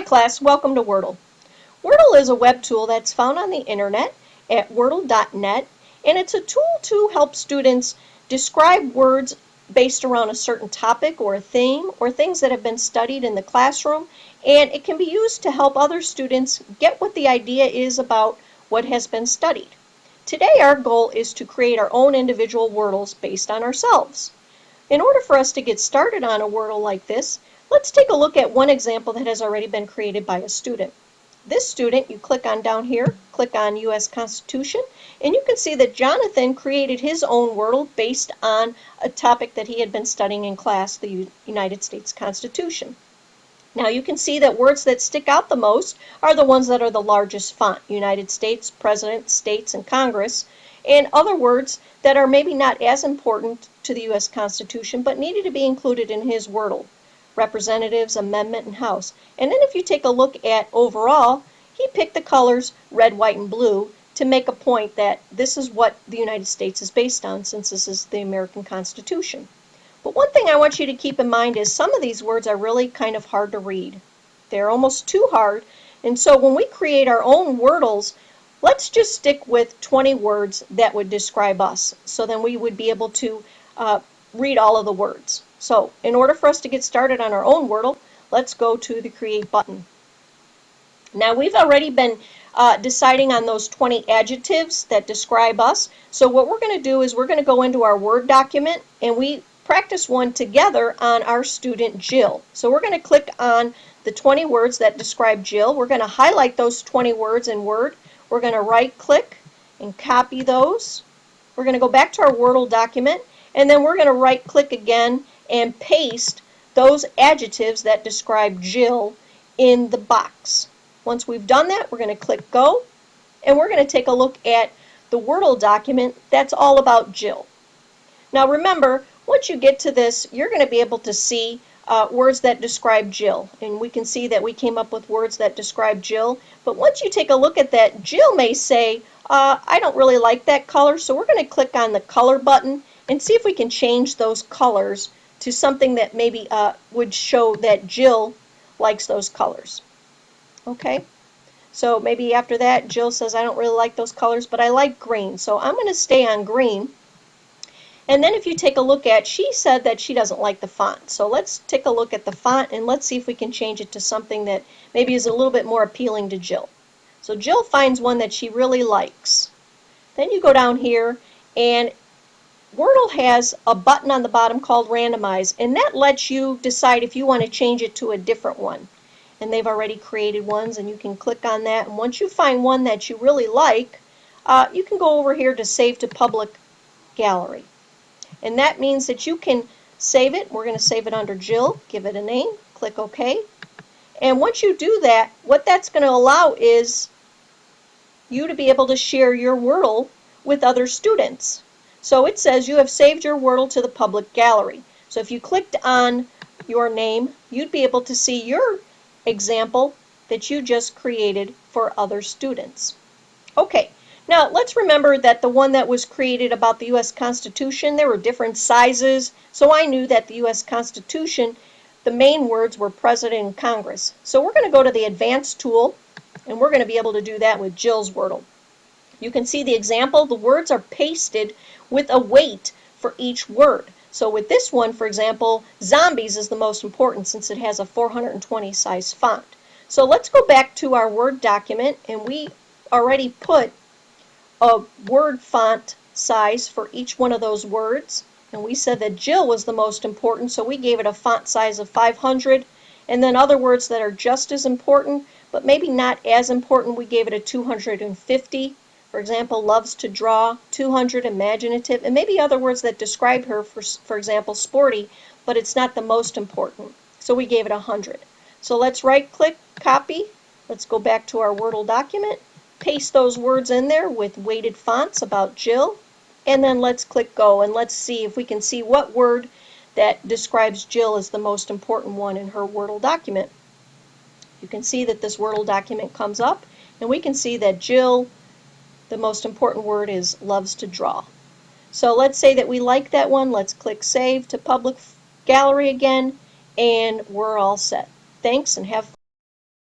Hi class, welcome to Wordle. Wordle is a web tool that's found on the internet at wordle.net, and it's a tool to help students describe words based around a certain topic or a theme or things that have been studied in the classroom, and it can be used to help other students get what the idea is about what has been studied. Today our goal is to create our own individual Wordles based on ourselves. In order for us to get started on a Wordle like this, let's take a look at one example that has already been created by a student. This student, you click on down here, click on U.S. Constitution, and you can see that Jonathan created his own Wordle based on a topic that he had been studying in class, the United States Constitution. Now you can see that words that stick out the most are the ones that are the largest font: United States, President, States, and Congress, and other words that are maybe not as important to the U.S. Constitution but needed to be included in his Wordle: Representatives, Amendment, and House. And then if you take a look at overall, he picked the colors red, white, and blue to make a point that this is what the United States is based on, since this is the American Constitution. But one thing I want you to keep in mind is some of these words are really kind of hard to read. They're almost too hard, and so when we create our own Wordles, let's just stick with 20 words that would describe us, so then we would be able to read all of the words. So in order for us to get started on our own Wordle, let's go to the Create button. Now we've already been deciding on those 20 adjectives that describe us. So what we're going to do is we're going to go into our Word document, and we practice one together on our student Jill. So we're going to click on the 20 words that describe Jill. We're going to highlight those 20 words in Word. We're going to right click and copy those. We're going to go back to our Wordle document, and then we're going to right click again and paste those adjectives that describe Jill in the box. Once we've done that, we're going to click go, and we're going to take a look at the Wordle document that's all about Jill. Now remember, once you get to this, you're going to be able to see words that describe Jill, and we can see that we came up with words that describe Jill. But once you take a look at that, Jill may say, I don't really like that color, so we're going to click on the color button and see if we can change those colors to something that maybe would show that Jill likes those colors. Okay, so maybe after that Jill says, I don't really like those colors, but I like green, so I'm going to stay on green. And then if you take a look at, she said that she doesn't like the font. So let's take a look at the font and let's see if we can change it to something that maybe is a little bit more appealing to Jill. So Jill finds one that she really likes. Then you go down here, and Wordle has a button on the bottom called Randomize, and that lets you decide if you want to change it to a different one. And they've already created ones, and you can click on that. And once you find one that you really like, you can go over here to Save to Public Gallery. And that means that you can save it. We're going to save it under Jill, give it a name, click OK. And once you do that, what that's going to allow is you to be able to share your Wordle with other students. So it says you have saved your Wordle to the public gallery. So if you clicked on your name, you'd be able to see your example that you just created for other students. Okay. Now, let's remember that the one that was created about the U.S. Constitution, there were different sizes, so I knew that the U.S. Constitution, the main words were President and Congress. So we're going to go to the Advanced tool, and we're going to be able to do that with Jill's Wordle. You can see the example. The words are pasted with a weight for each word. So with this one, for example, zombies is the most important since it has a 420 size font. So let's go back to our Word document, and we already put a word font size for each one of those words, and we said that Jill was the most important, so we gave it a font size of 500, and then other words that are just as important but maybe not as important, we gave it a 250. For example, loves to draw, 200, imaginative, and maybe other words that describe her, for example, sporty, but it's not the most important, so we gave it 100. So let's right click, copy, let's go back to our Wordle document, paste those words in there with weighted fonts about Jill, and then let's click go, and let's see if we can see what word that describes Jill is the most important one in her Wordle document. You can see that this Wordle document comes up, and we can see that Jill, the most important word is loves to draw. So let's say that we like that one. Let's click Save to Public Gallery again, and we're all set. Thanks, and have fun.